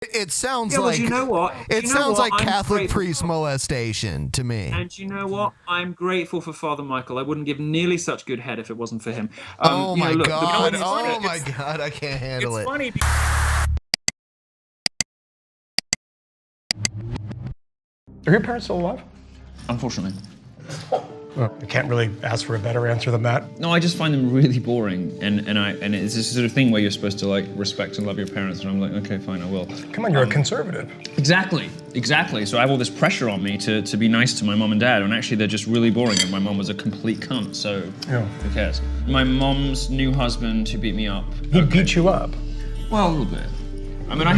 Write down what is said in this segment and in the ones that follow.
It sounds well, like you know what? It sounds like Catholic priest molestation to me. And you know what? I'm grateful for Father Michael. I wouldn't give nearly such good head if it wasn't for him. Oh my look, god! Oh my god! I can't handle it. It's funny. Are your parents still alive? Unfortunately. Well, I can't really ask for a better answer than that. No, I just find them really boring, and it's this sort of thing where you're supposed to like respect and love your parents, and I'm like, okay, fine, I will. Come on, you're a conservative. Exactly. So I have all this pressure on me to be nice to my mom and dad, and actually they're just really boring, and my mom was a complete cunt, so who cares? My mom's new husband who beat me up. He beat you up? Well, a little bit. I mean, I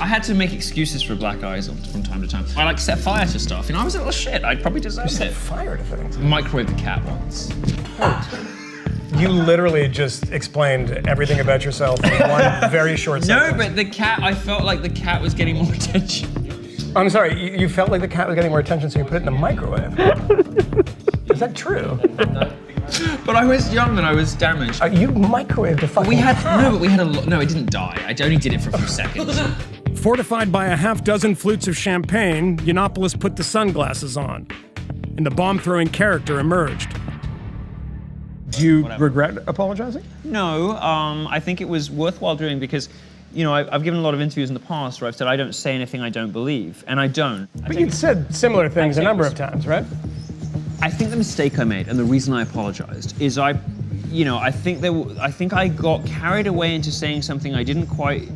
had to make excuses for black eyes from time to time. I like set fire to stuff. You know, I was a little shit. I probably deserved it. You set fire to things? Microwaved the cat once. You literally just explained everything about yourself in one very short sentence. No, but the cat, I felt like the cat was getting more attention. I'm sorry, you felt like the cat was getting more attention, so you put it in the microwave. Is that true? But I was young and I was damaged. You microwaved a fucking cat. No, but we had a lot. No, it didn't die. I only did it for a few seconds. Fortified by a half-dozen flutes of champagne, Yiannopoulos put the sunglasses on, and the bomb-throwing character emerged. Do you regret apologizing? No, I think it was worthwhile doing because, you know, I've given a lot of interviews in the past where I've said I don't say anything I don't believe, and I don't. But you'd said similar things a number of times, right? I think the mistake I made, and the reason I apologized, is I think I got carried away into saying something I didn't quite,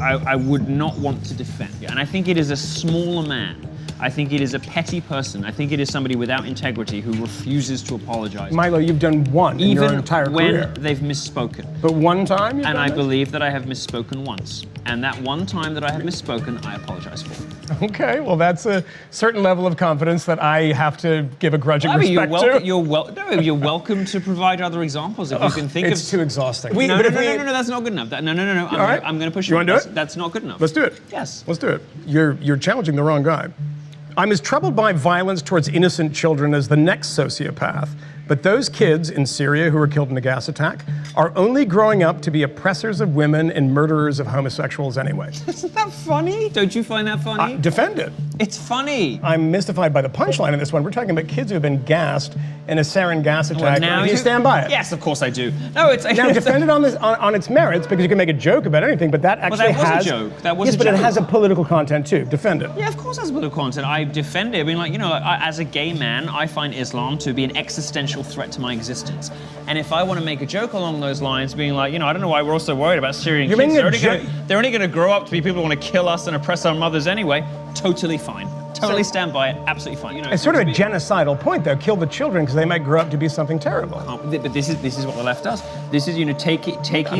I would not want to defend. And I think it is a smaller man. I think it is a petty person. I think it is somebody without integrity who refuses to apologize. Milo, you've done one in your entire career. Even when they've misspoken. But one time you've And done I this? believe that I have misspoken once. And that one time that I have misspoken, I apologize for. Okay, well that's a certain level of confidence that I have to give a grudging respect to. You're welcome to provide other examples if you can think of. It's too exhausting. No, that's not good enough. No. All right. I'm going to push you. You want to do it? That's not good enough. Let's do it. Yes. Let's do it. You're challenging the wrong guy. I'm as troubled by violence towards innocent children as the next sociopath. But those kids in Syria who were killed in a gas attack are only growing up to be oppressors of women and murderers of homosexuals anyway. Isn't that funny? Don't you find that funny? Defend it. It's funny. I'm mystified by the punchline in this one. We're talking about kids who have been gassed in a sarin gas attack. Well, now do you stand by it? Yes, of course I do. No, it's now defend it on its merits because you can make a joke about anything, but that actually has a joke. That was yes, a but joke. it has a political content too. Defend it. Yeah, of course it has political content. I defend it. I mean, like, you know, as a gay man, I find Islam to be an existential threat to my existence. And if I want to make a joke along those lines, being like, you know, I don't know why we're all so worried about Syrian kids. They're only going to grow up to be people who want to kill us and oppress our mothers anyway. Totally fine. Totally stand by it. Absolutely fine. You know, it's sort of a genocidal point, though. Kill the children because they might grow up to be something terrible. But this is what the left does. This is, you know, taking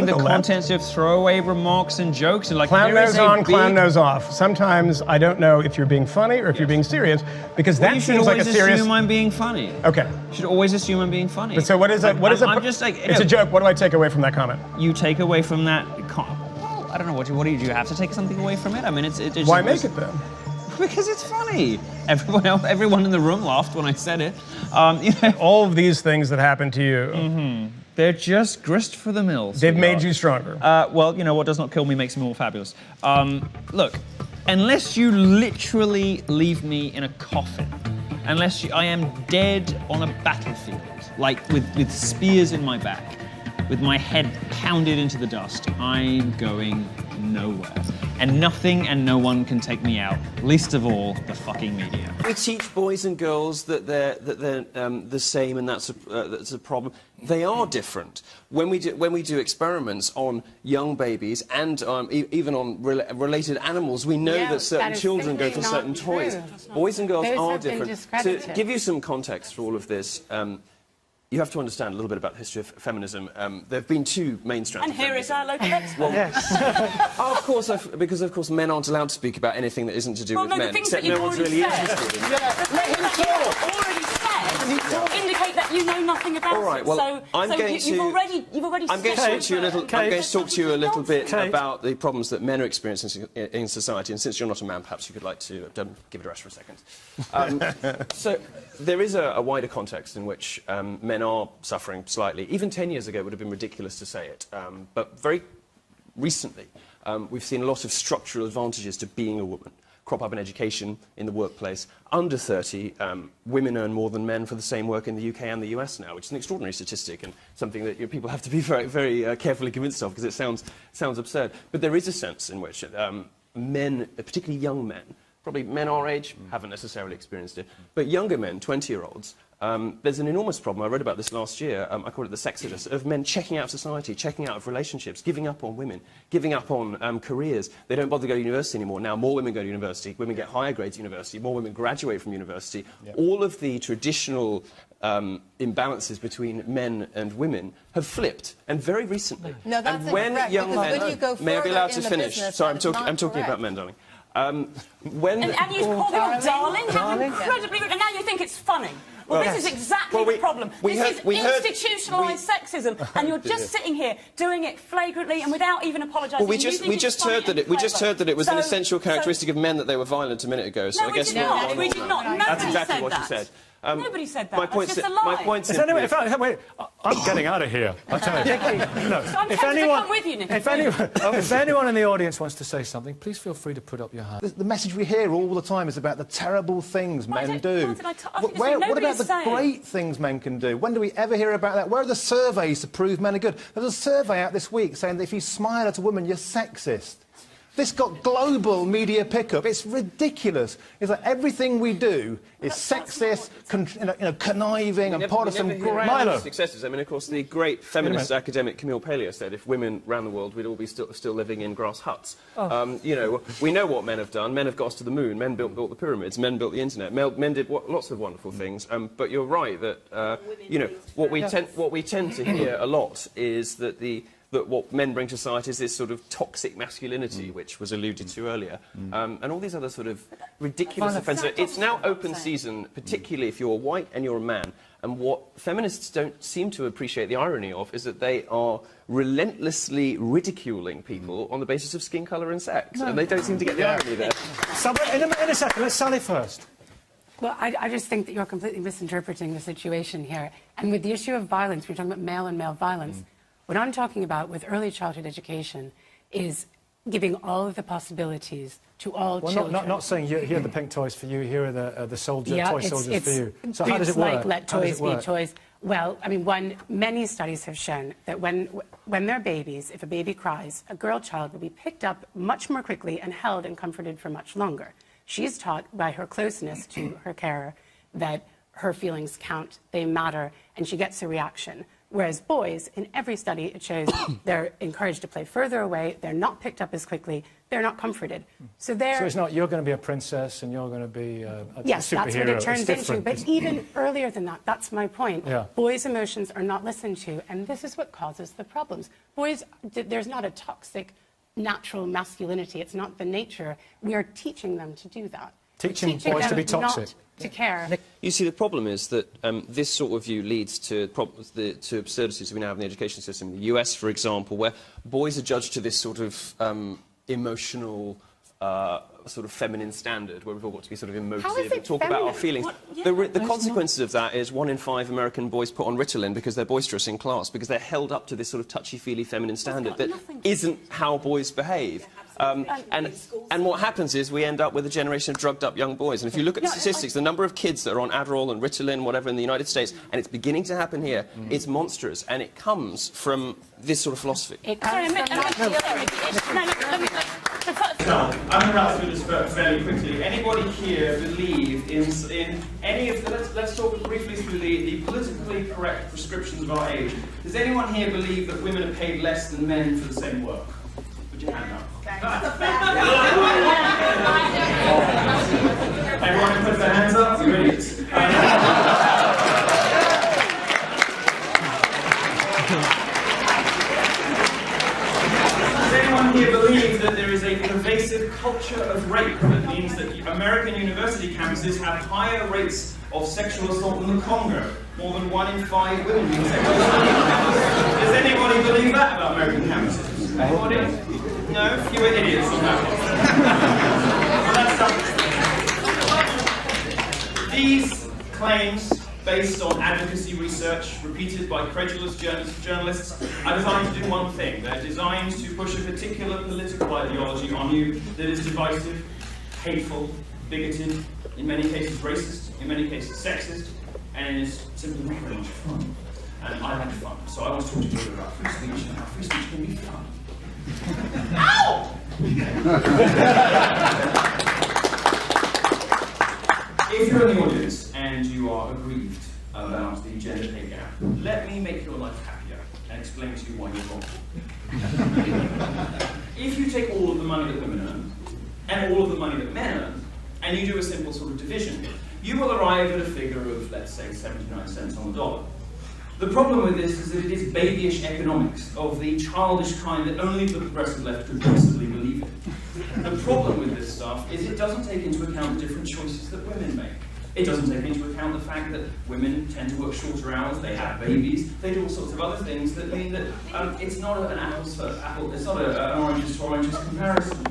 the contents of throwaway remarks and jokes and like clown nose on, clown nose off. Sometimes I don't know if you're being funny or if you're being serious because that seems like a serious. You should always assume I'm being funny. Okay. You should always assume I'm being funny. But so what is it? I'm just like, it's a joke. What do I take away from that comment? You take away from that. Well, I don't know. What do you have to take something away from it? I mean, it's why make it then? Because it's funny. Everyone in the room laughed when I said it. You know, all of these things that happened to you, they're just grist for the mills. They've made you stronger. Well, you know, what does not kill me makes me more fabulous. Look, unless you literally leave me in a coffin, I am dead on a battlefield, like with spears in my back, with my head pounded into the dust, I'm going nowhere. And nothing and no one can take me out, least of all the fucking media. We teach boys and girls that they're the same, and that's a problem. They are different. When we do experiments on young babies and even on related animals, we know that certain children go for certain toys. Boys and girls are different. To give you some context for all of this. You have to understand a little bit about the history of feminism. There have been two main strands. And here is our local expert. Well, yes. Of course, because of course men aren't allowed to speak about anything that isn't to do with men, except no one's really interested in. Let him talk. Already said indicate that you know nothing about it. All right. Well, you've already. I'm going to talk to you a little. I'm going to talk to you a little bit about the problems that men are experiencing in society. And since you're not a man, perhaps you could like to give it a rest for a second. So there is a wider context in which men are suffering slightly. Even 10 years ago it would have been ridiculous to say it, but very recently we've seen a lot of structural advantages to being a woman crop up in education, in the workplace. Under 30, women earn more than men for the same work in the UK and the US now, which is an extraordinary statistic and something that people have to be very, very carefully convinced of because it sounds absurd. But there is a sense in which men, particularly young men, probably men our age, haven't necessarily experienced it, but younger men, 20-year-olds, there's an enormous problem. I read about this last year. I call it the sexodus, of men checking out of society, checking out of relationships, giving up on women, giving up on careers. They don't bother to go to university anymore. Now more women go to university, women get higher grades at university, more women graduate from university. Yeah. All of the traditional imbalances between men and women have flipped, and very recently. No, that's and when incorrect, young men, when you go may I be allowed to in the finish? business, Sorry, that I'm is talking not about men, darling. When and you call them darling? How incredibly rude. And now you think it's funny. Well, this is exactly the problem. This is institutionalised sexism, and you're just sitting here doing it flagrantly and without even apologising. Well, we just heard that it was an essential characteristic of men that they were violent a minute ago. So no, I guess we did not. That's exactly what you said. Nobody said that. My point just a lie. My point simply wait, I'm getting out of here. I'll tell you. No, so I'm tempted to come with you, Nick. If anyone in the audience wants to say something, please feel free to put up your hand. The message we hear all the time is about the terrible things men do. What about the great things men can do? When do we ever hear about that? Where are the surveys to prove men are good? There's a survey out this week saying that if you smile at a woman, you're sexist. This got global media pickup. It's ridiculous. It's like everything we do is sexist, conniving, and part of some great... Milo. Successes. I mean, of course, the great feminist academic Camille Paglia said if women ran the world, we'd all be still living in grass huts. You know, we know what men have done. Men have got us to the moon. Men built the pyramids. Men built the internet. Men did lots of wonderful things. But you're right that you know what we tend to hear a lot is that what men bring to society is this sort of toxic masculinity, which was alluded to earlier, and all these other sort of ridiculous offences. It's now open season, particularly if you're white and you're a man, and what feminists don't seem to appreciate the irony of is that they are relentlessly ridiculing people on the basis of skin colour and sex, and they don't seem to get the irony there. In a second, let's Sally first. Well, I just think that you're completely misinterpreting the situation here. And with the issue of violence, we're talking about male and male violence. What I'm talking about with early childhood education is giving all of the possibilities to all children. Not saying here are the pink toys for you, here are the toy soldiers for you. So how does it work? work? Let toys be toys. Well, I mean, many studies have shown that when they're babies, if a baby cries, a girl child will be picked up much more quickly and held and comforted for much longer. She's taught by her closeness to her carer that her feelings count, they matter, and she gets a reaction. Whereas boys, in every study, it shows they're encouraged to play further away, they're not picked up as quickly, they're not comforted. So it's not you're going to be a princess and you're going to be a yes, superhero. That's what it turns into. But even earlier than that, that's my point. Yeah. Boys' emotions are not listened to, and this is what causes the problems. Boys, there's not a toxic, natural masculinity. It's not the nature. We are teaching them to do that. Teaching boys to be toxic. Not to care. You see, the problem is that this sort of view leads to absurdities we now have in the education system. In the US, for example, where boys are judged to this sort of emotional, sort of feminine standard, where we've all got to be sort of emotive and talk about our feelings. The consequences of that is 1 in 5 American boys put on Ritalin because they're boisterous in class, because they're held up to this sort of touchy-feely feminine standard that isn't how boys behave. And what happens is we end up with a generation of drugged-up young boys. And if you look at the statistics, the number of kids that are on Adderall and Ritalin, whatever, in the United States, and it's beginning to happen here, it's monstrous. And it comes from this sort of philosophy. I'm going to rattle through this fairly quickly. Anybody here believe in any of the... Let's talk briefly through the politically correct prescriptions of our age. Does anyone here believe that women are paid less than men for the same work? Put your hand up. Everyone can put their hands up. You ready? Does anyone here believe that there is a pervasive culture of rape that means that American university campuses have higher rates of sexual assault than the Congo? More than 1 in 5 women being sexually assaulted. Does anybody believe that about American campuses? Anybody? No, fewer idiots on that one. These claims based on advocacy research repeated by credulous journalists, are designed to do one thing. They're designed to push a particular political ideology on you that is divisive, hateful, bigoted, in many cases racist, in many cases sexist, and is simply not very much fun. And I like fun, so I want to talk to you about free speech and how free speech can be fun. Ow! If you're in the audience and you are aggrieved about the gender pay gap, let me make your life happier and explain to you why you're wrong. If you take all of the money that women earn and all of the money that men earn, and you do a simple sort of division, you will arrive at a figure of, let's say, 79 cents on the dollar. The problem with this is that it is babyish economics of the childish kind that only the progressive left could possibly believe in. The problem with this stuff is it doesn't take into account the different choices that women make. It doesn't take into account the fact that women tend to work shorter hours, they have babies, they do all sorts of other things that mean that it's not an apples for apple, it's not an oranges to oranges comparison.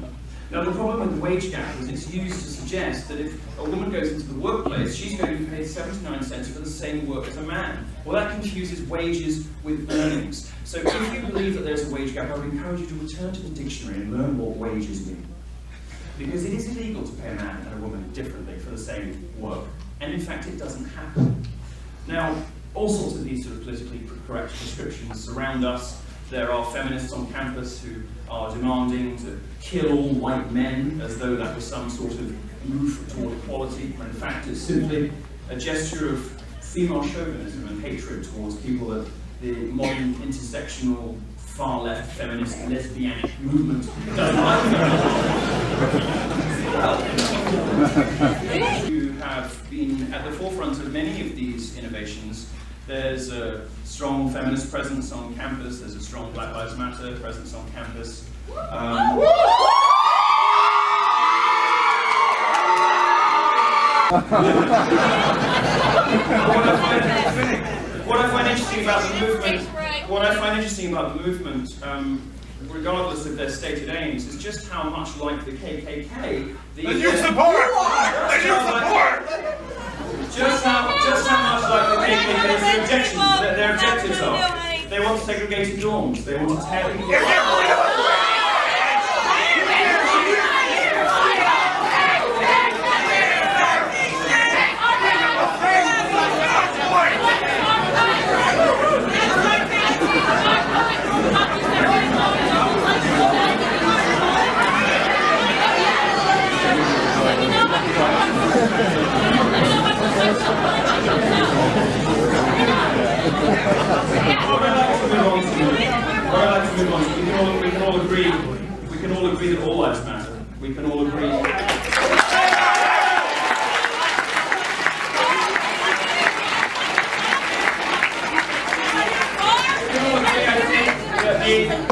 Now the problem with the wage gap is it's used to suggest that if a woman goes into the workplace, she's going to be paid 79 cents for the same work as a man. Well, that confuses wages with earnings. So if you believe that there's a wage gap, I would encourage you to return to the dictionary and learn what wages mean. Because it is illegal to pay a man and a woman differently for the same work. And in fact, it doesn't happen. Now, all sorts of these sort of politically correct prescriptions surround us. There are feminists on campus who are demanding to kill all white men as though that was some sort of move toward equality, when in fact it's simply a gesture of female chauvinism and hatred towards people that the modern intersectional far-left feminist lesbianic movement doesn't like. You have been at the forefront of many of these innovations. There's a strong feminist presence on campus, there's a strong Black Lives Matter presence on campus. What I find interesting about the movement, regardless of their stated aims, is just how much like the KKK you support! Just how much like the KKK's their objectives are. They want segregated dorms. They want to tear people apart. We can all agree that all lives matter. We can all agree. We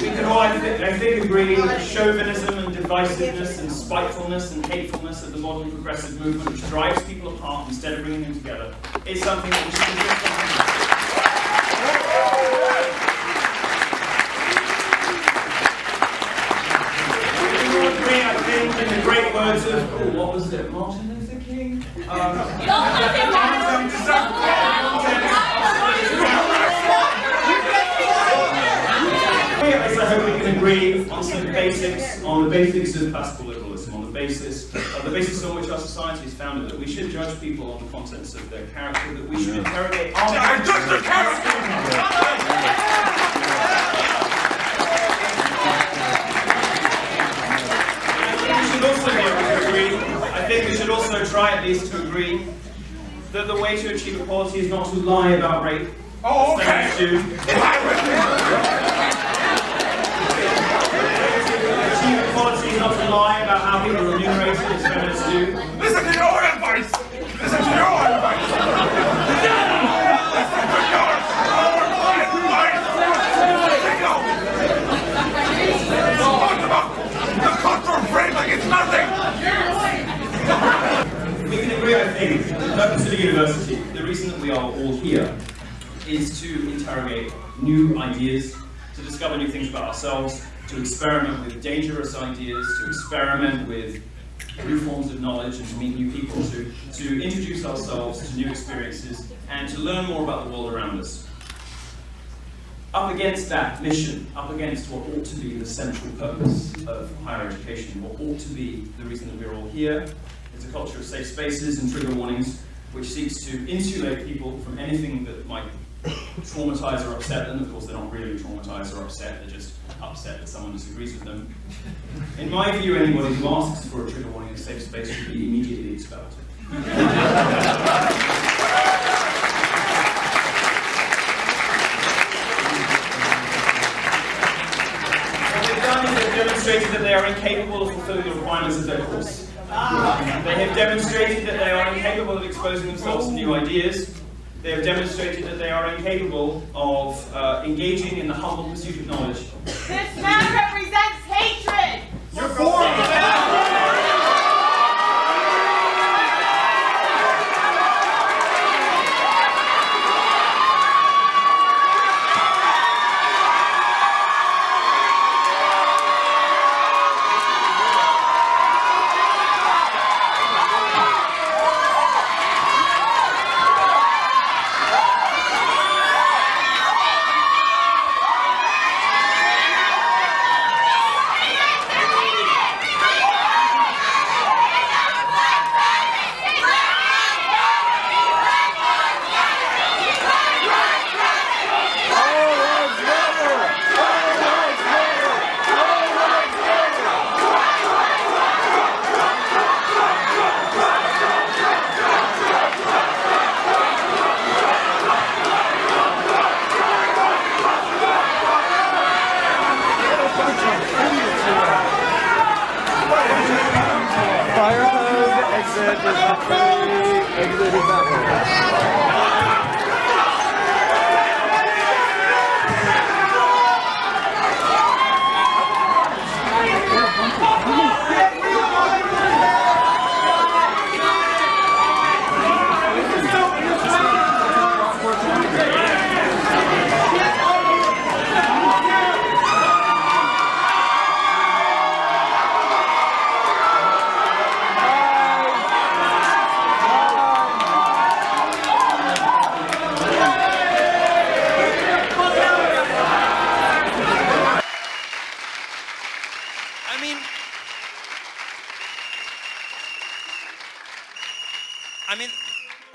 can all, I think, agree that chauvinism and divisiveness and spitefulness and hatefulness of the modern progressive movement, which drives people apart instead of bringing them together, is something that we should be doing. In the great words of, what was it, Martin Luther King? I hope we can agree on some basics, on the basics of classical liberalism, on the basis on which our society is founded, that we should judge people on the contents of their character, that we should interrogate our I think we should also try at least to agree that the way to achieve equality is not to lie about rape. Oh, okay. To achieve equality is not to lie about how people are remunerated, as feminists do. Listen to your advice! Listen to your advice! The cutthroat brain like it's nothing! We can agree, I think, the purpose of the university, the reason that we are all here, is to interrogate new ideas, to discover new things about ourselves, to experiment with dangerous ideas, to experiment with new forms of knowledge and to meet new people, to introduce ourselves to new experiences and to learn more about the world around us. Up against that mission, up against what ought to be the central purpose of higher education, what ought to be the reason that we're all here, is a culture of safe spaces and trigger warnings, which seeks to insulate people from anything that might traumatize or upset them. Of course, they're not really traumatized or upset, they're just upset that someone disagrees with them. In my view, anybody who asks for a trigger warning in a safe space should be immediately expelled. What they've done is they've demonstrated that they are incapable of fulfilling the requirements of their course. They have demonstrated that they are incapable of exposing themselves to new ideas. They have demonstrated that they are incapable of engaging in the humble pursuit of knowledge. This man represents hatred! You're bored!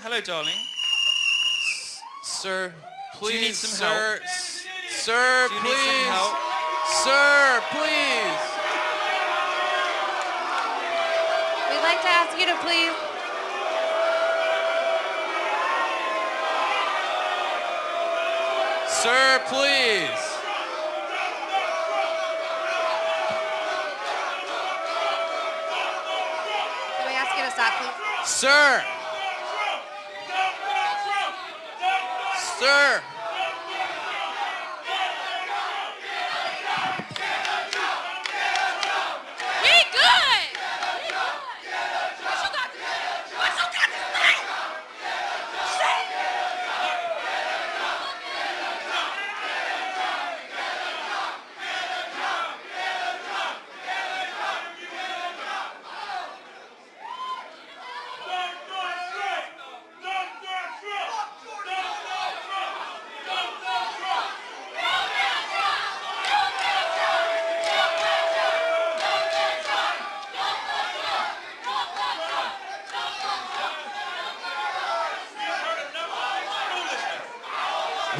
Hello, darling. Sir, please. Do you need some help? Sir, Do you please. need some help? Sir, please. We'd like to ask you to please. Sir, please. Can we ask you to stop, please? Sir. Sir. We good.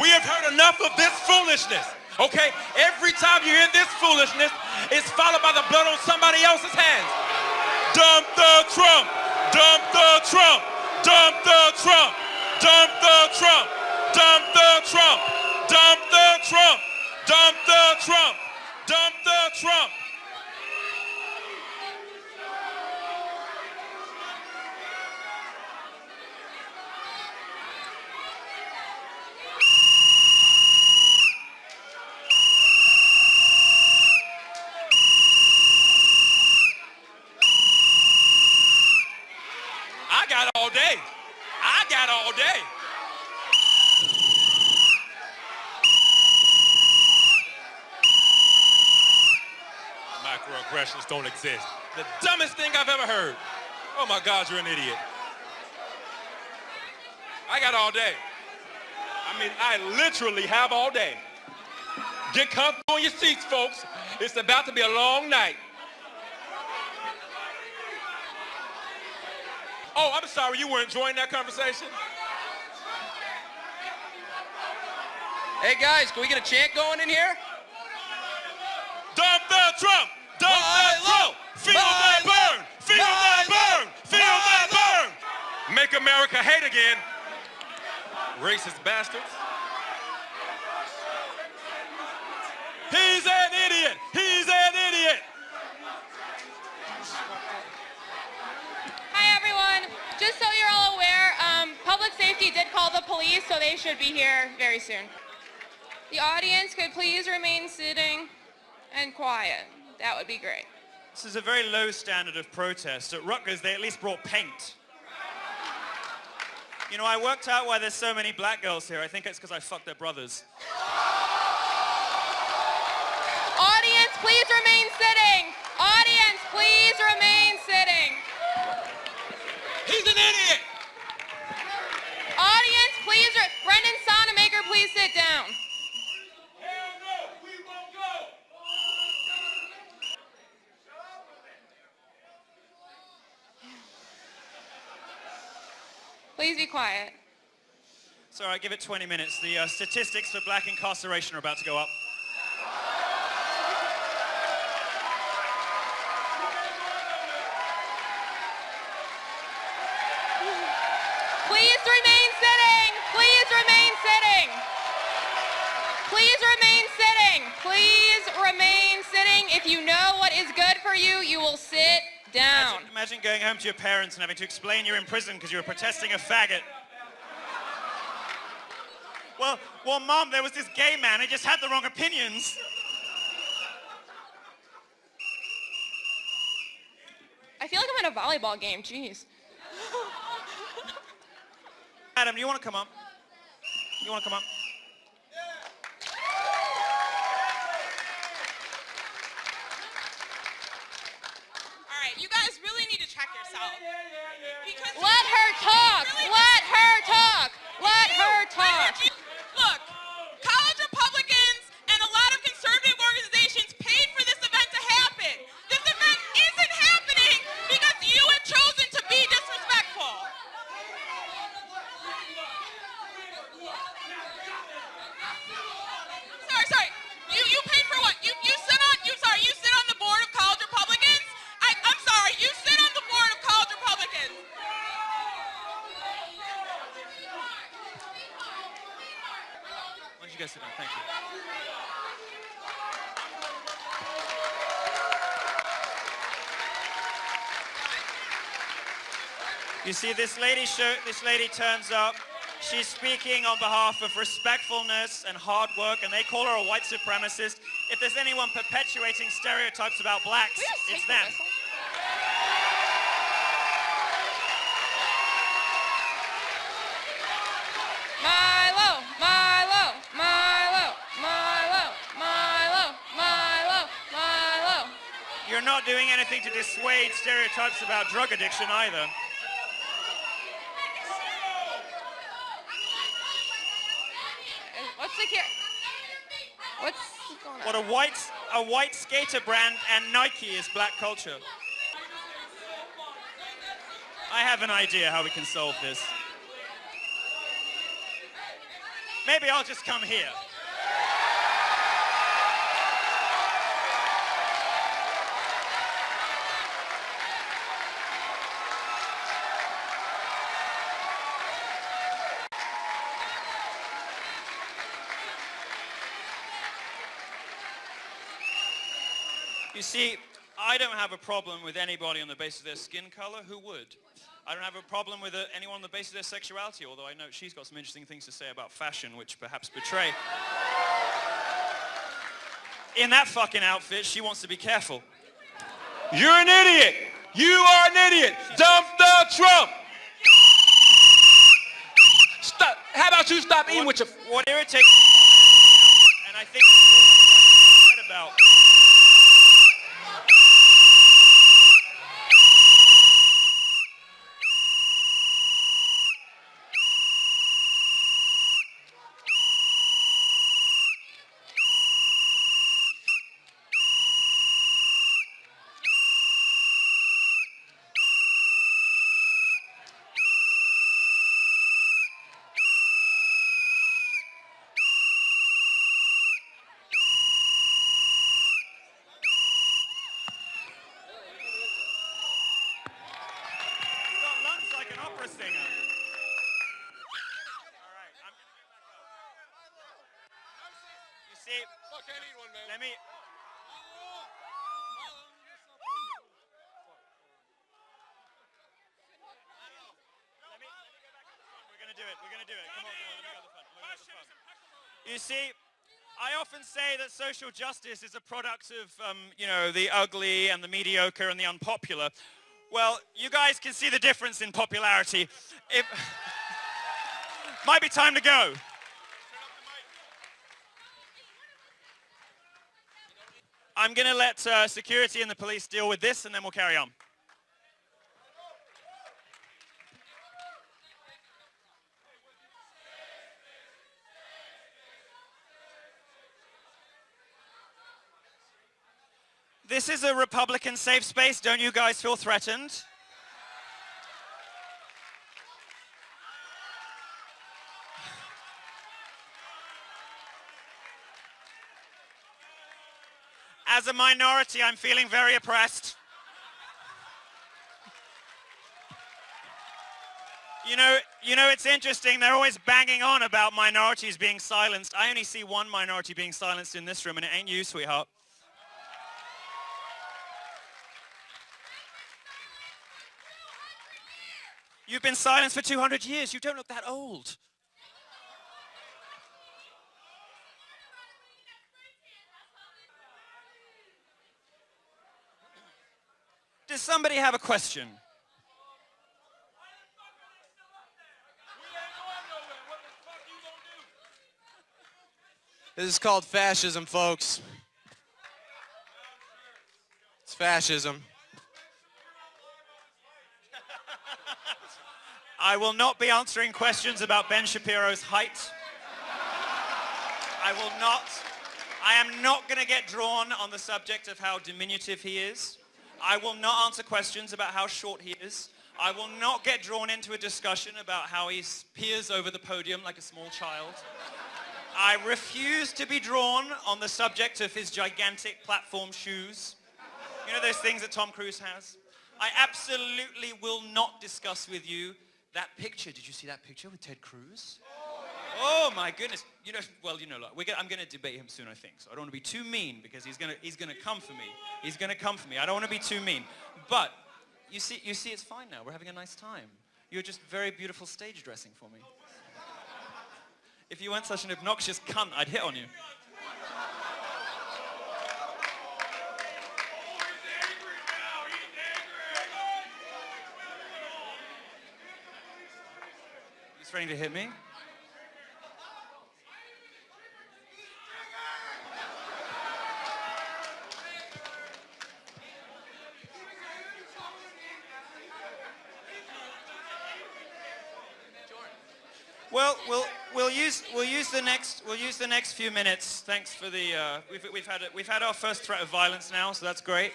We have heard enough of this foolishness, okay? Every time you hear this foolishness, it's followed by the blood on somebody else's hands. Dump the Trump! Dump the Trump! Dump the Trump! Dump the Trump! Dump the Trump! Dump the Trump! Dump the Trump! Dump the Trump! I got all day. I got all day. Microaggressions don't exist. The dumbest thing I've ever heard. Oh my God, you're an idiot. I got all day. I mean, I literally have all day. Get comfortable in your seats, folks. It's about to be a long night. Oh, I'm sorry, you weren't enjoying that conversation? Hey guys, can we get a chant going in here? Dump the Trump! Dump the Trump! Feel that burn! Feel that burn! Feel that burn! Make America hate again. Racist bastards. He's an idiot! He's an idiot! Hi everyone. Just so you're all aware, public safety did call the police, so they should be here very soon. The audience could please remain sitting and quiet. That would be great. This is a very low standard of protest. At Rutgers, they at least brought paint. You know, I worked out why there's so many black girls here. I think it's because I fucked their brothers. Audience, please remain sitting. Audience, please remain sitting. He's an idiot. Audience, please, Brendan Sonamaker, please sit down. Hell no, we won't go. Please be quiet. It's all right, give it 20 minutes. The statistics for black incarceration are about to go up. Please remain sitting. Please remain sitting. Please remain sitting. Please remain sitting. If you know what is good for you, you will sit down. Imagine going home to your parents and having to explain you're in prison because you were protesting a faggot. Well, Mom, there was this gay man. He just had the wrong opinions. I feel like I'm in a volleyball game. Jeez. Adam, you want to come up? You want to come up? All right, you guys really need to check yourself. Because Let her talk. Let her talk. Let her talk. Look, college Republicans and a lot of conservative organizations paid for this event to happen. This event isn't happening because you have chosen to be disrespectful. Sorry. You paid for what? You sit on the board of college Republicans? I'm sorry, you sit on the board of college Republicans. Why don't you guys sit down? Thank you. You see, this lady turns up. She's speaking on behalf of respectfulness and hard work, and they call her a white supremacist. If there's anyone perpetuating stereotypes about blacks, it's them. Milo, Milo, Milo, Milo, Milo, Milo, Milo. You're not doing anything to dissuade stereotypes about drug addiction either. What's the here? What's going on? What a white skater brand and Nike is black culture. I have an idea how we can solve this. Maybe I'll just come here. You see, I don't have a problem with anybody on the basis of their skin color. Who would? I don't have a problem with anyone on the basis of their sexuality, although I know she's got some interesting things to say about fashion, which perhaps betray. In that fucking outfit, she wants to be careful. You're an idiot. You are an idiot. Dump the Trump. Stop. How about you stop eating with your... What irritates me, and I think we all have a right to be upset about. see, fuck, I need one, man. Let me. We're gonna do it. We're gonna do it. Come on, let me go to the front. You see, I often say that social justice is a product of, you know, the ugly and the mediocre and the unpopular. Well, you guys can see the difference in popularity. It might be time to go. I'm going to let security and the police deal with this, and then we'll carry on. This is a Republican safe space. Don't you guys feel threatened? As a minority, I'm feeling very oppressed. You know, it's interesting. They're always banging on about minorities being silenced. I only see one minority being silenced in this room, and it ain't you, sweetheart. You've been silenced for 200 years. You don't look that old. Does somebody have a question? This is called fascism, folks. It's fascism. I will not be answering questions about Ben Shapiro's height. I will not. I am not going to get drawn on the subject of how diminutive he is. I will not answer questions about how short he is. I will not get drawn into a discussion about how he peers over the podium like a small child. I refuse to be drawn on the subject of his gigantic platform shoes. You know those things that Tom Cruise has? I absolutely will not discuss with you that picture. Did you see that picture with Ted Cruz? Oh my goodness. You know, well, you know, look, I'm going to debate him soon, I think. So I don't want to be too mean because he's going to come for me. He's going to come for me. I don't want to be too mean. But you see, it's fine now. We're having a nice time. You're just very beautiful stage dressing for me. If you weren't such an obnoxious cunt, I'd hit on you. He's threatening to hit me. Well, we'll use the next few minutes. Thanks for the we've had our first threat of violence now, so that's great.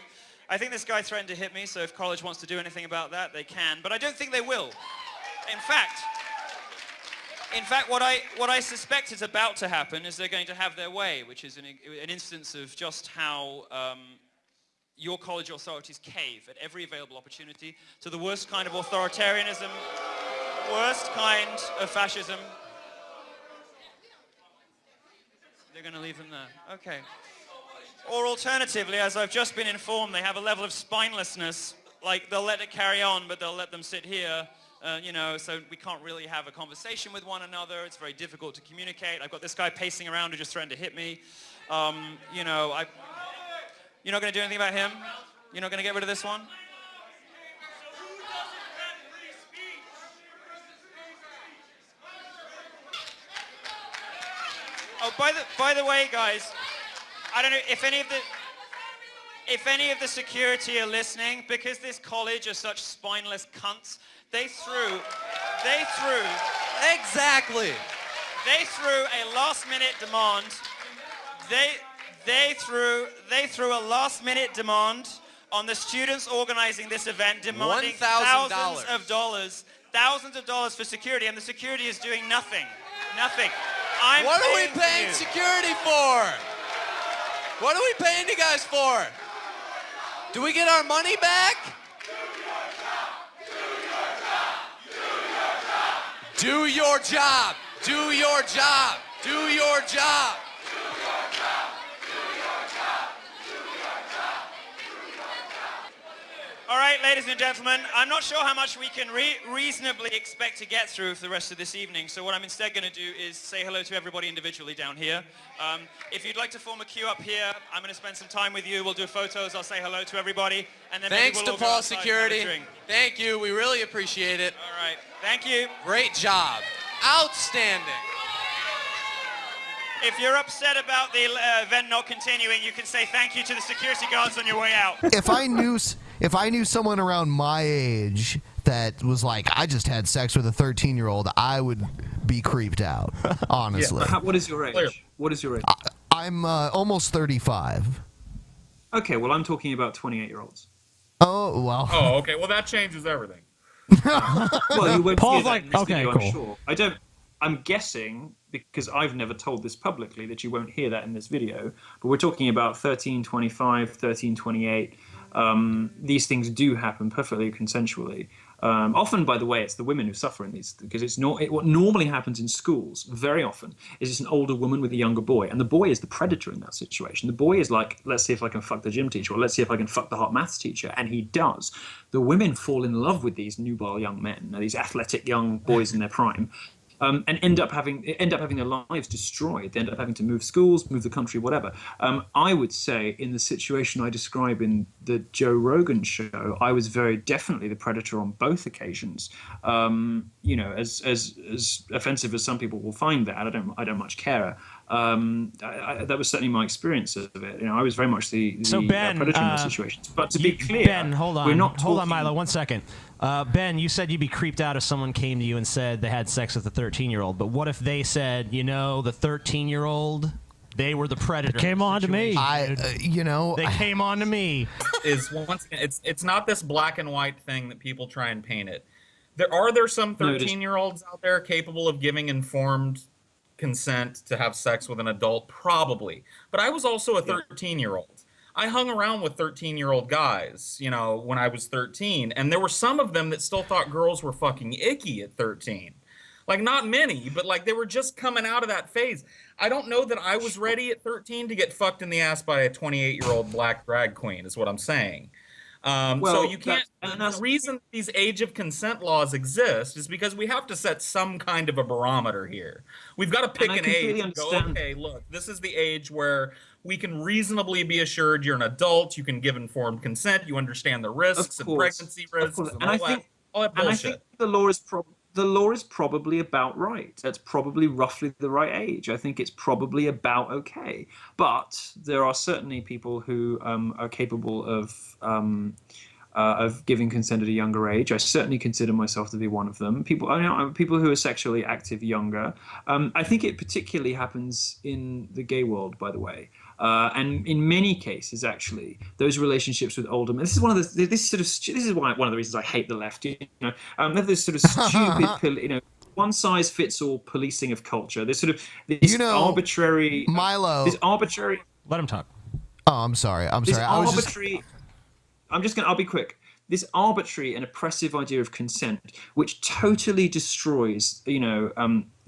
I think this guy threatened to hit me, so if college wants to do anything about that, they can. But I don't think they will. In fact, what I suspect is about to happen is they're going to have their way, which is an instance of just how your college authorities cave at every available opportunity to the worst kind of authoritarianism. Worst kind of fascism. They're going to leave them there. Okay. Or alternatively, as I've just been informed, they have a level of spinelessness. Like, they'll let it carry on, but they'll let them sit here, you know, so we can't really have a conversation with one another. It's very difficult to communicate. I've got this guy pacing around who just threatened to hit me. You know, you're not going to do anything about him? You're not going to get rid of this one? Oh, by the way, guys, I don't know if any of the security are listening, because this college are such spineless cunts. They threw exactly. They threw a last-minute demand. They threw a last-minute demand on the students organizing this event, demanding thousands of dollars for security, and the security is doing nothing. Nothing. What are we paying security for? What are we paying you guys for? Do we get our money back? Do your job. Do your job. Do your job. Do your job. All right, ladies and gentlemen, I'm not sure how much we can reasonably expect to get through for the rest of this evening, so what I'm instead going to do is say hello to everybody individually down here. If you'd like to form a queue up here, I'm going to spend some time with you. We'll do photos. I'll say hello to everybody, and then Thanks maybe we'll to all go Paul outside and Security. have a drink. Thank you. We really appreciate it. All right. Thank you. Great job. Outstanding. If you're upset about the event not continuing, you can say thank you to the security guards on your way out. If I knew someone around my age that was like, I just had sex with a 13-year-old, I would be creeped out, honestly. Yeah, what is your age? What is your age? I'm almost 35. Okay, well, I'm talking about 28-year-olds. Oh, well. Oh, okay. Well, that changes everything. Well, you won't Paul's hear that like, in this okay, video, cool. I'm sure. I'm guessing, because I've never told this publicly, that you won't hear that in this video, but we're talking about 1325, 1328. These things do happen perfectly consensually. Often, by the way, it's the women who suffer in these, because what normally happens in schools very often is it's an older woman with a younger boy, and the boy is the predator in that situation. The boy is like, let's see if I can fuck the gym teacher, or let's see if I can fuck the hot maths teacher, and he does. The women fall in love with these nubile young men, these athletic young boys in their prime. And end up having their lives destroyed. They end up having to move schools, move the country, whatever. I would say in the situation I describe in the Joe Rogan show, I was very definitely the predator on both occasions. As offensive as some people will find that, I don't much care. That was certainly my experience of it. I was very much the Ben, predator in those situations. But to be clear, Ben, hold on. we're not Hold on, talking- Milo, 1 second. Ben, you said you'd be creeped out if someone came to you and said they had sex with a 13-year-old. But what if they said, the 13-year-old, they were the predator? It came on to me. They came on to me. Is once again, it's not this black and white thing that people try and paint it. There some 13-year-olds out there capable of giving informed consent to have sex with an adult? Probably. But I was also a 13-year-old. I hung around with 13-year-old guys, when I was 13, and there were some of them that still thought girls were fucking icky at 13. Like, not many, but like they were just coming out of that phase. I don't know that I was ready at 13 to get fucked in the ass by a 28-year-old black drag queen, is what I'm saying. So you can't. The reason these age of consent laws exist is because we have to set some kind of a barometer here. We've got to pick an age and go, okay, look, this is the age where we can reasonably be assured you're an adult, you can give informed consent, you understand the risks and pregnancy risks and all that bullshit. And I think the law is probably about right. That's probably roughly the right age. I think it's probably about okay. But there are certainly people who are capable of giving consent at a younger age. I certainly consider myself to be one of them. People who are sexually active younger. I think it particularly happens in the gay world, by the way. And in many cases, actually, those relationships with older men. This is one of the reasons I hate the left. This sort of stupid, one size fits all policing of culture. There's sort of this arbitrary Milo. This arbitrary. Let him talk. Oh, I'm sorry. I'll be quick. This arbitrary and oppressive idea of consent, which totally destroys,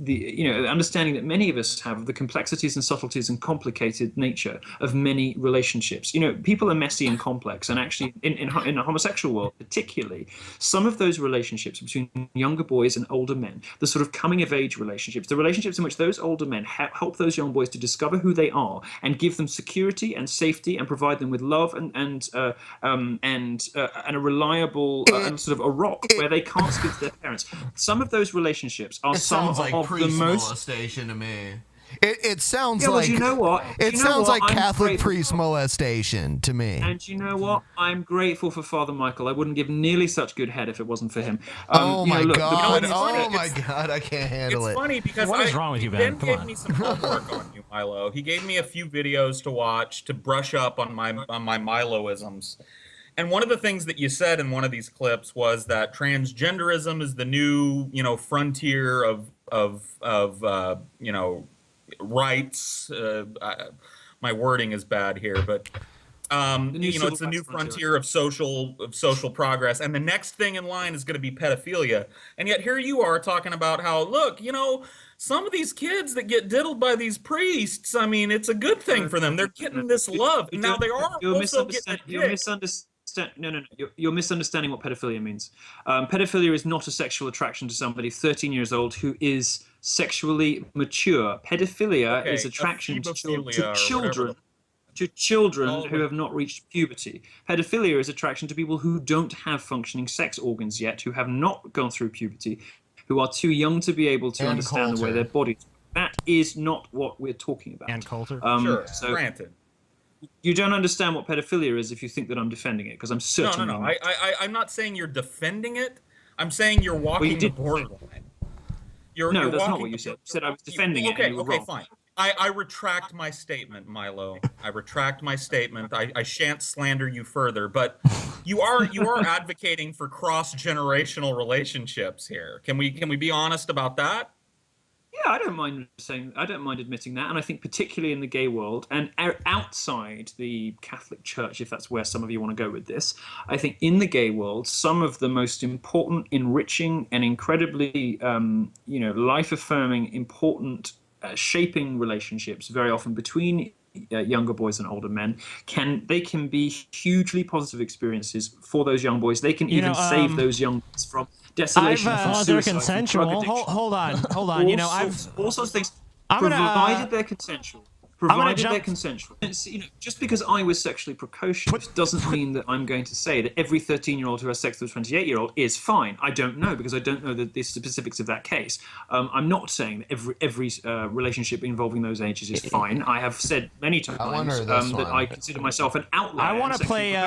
the understanding that many of us have of the complexities and subtleties and complicated nature of many relationships. People are messy and complex, and actually, in the homosexual world particularly, some of those relationships between younger boys and older men, the sort of coming-of-age relationships, the relationships in which those older men help those young boys to discover who they are and give them security and safety and provide them with love and a reliable and sort of a rock where they can't speak to their parents. Some of those relationships are some of the most molestation to me. It sounds well, like you know what? It sounds like Catholic priest molestation to me. And you know what? I'm grateful for Father Michael. I wouldn't give nearly such good head if it wasn't for him. Oh my God! I can't handle it. It's funny because what is wrong with you, Ben? Ben gave me some homework on you, Milo. He gave me a few videos to watch to brush up on my Miloisms. And one of the things that you said in one of these clips was that transgenderism is the new, frontier of rights. My wording is bad here, but it's the new frontier of social progress. And the next thing in line is going to be pedophilia. And yet here you are talking about how, look, some of these kids that get diddled by these priests, I mean, it's a good thing for them. They're getting this love. And now they are also getting You're misunderstanding No. You're misunderstanding what pedophilia means. Pedophilia is not a sexual attraction to somebody 13 years old who is sexually mature. Pedophilia is attraction to children. To children who have not reached puberty. Pedophilia is attraction to people who don't have functioning sex organs yet, who have not gone through puberty, who are too young to be able to understand the way their bodies work. That is not what we're talking about. And Coulter? Sure, so granted. You don't understand what pedophilia is if you think that I'm defending it, because I'm certainly No. not. I'm not saying you're defending it. I'm saying you're walking the borderline. No, that's not what you said. You said I was defending it, and you were wrong. Fine. I retract my statement, Milo. I retract my statement. I shan't slander you further, but you are advocating for cross-generational relationships here. Can we be honest about that? Yeah, I don't mind admitting that, and I think particularly in the gay world and outside the Catholic Church, if that's where some of you want to go with this, I think in the gay world, some of the most important, enriching, and incredibly, life-affirming, important, shaping relationships, very often between younger boys and older men, can be hugely positive experiences for those young boys. They can even save those young boys from desolation, from suicide, they're consensual. Hold on. All sorts of things, provided they're consensual. Provided they're consensual. Just because I was sexually precocious doesn't mean that I'm going to say that every 13-year-old who has sex with a 28-year-old is fine. I don't know, because I don't know the specifics of that case. I'm not saying that every relationship involving those ages is fine. I have said many times that I consider myself an outlier. I want to play.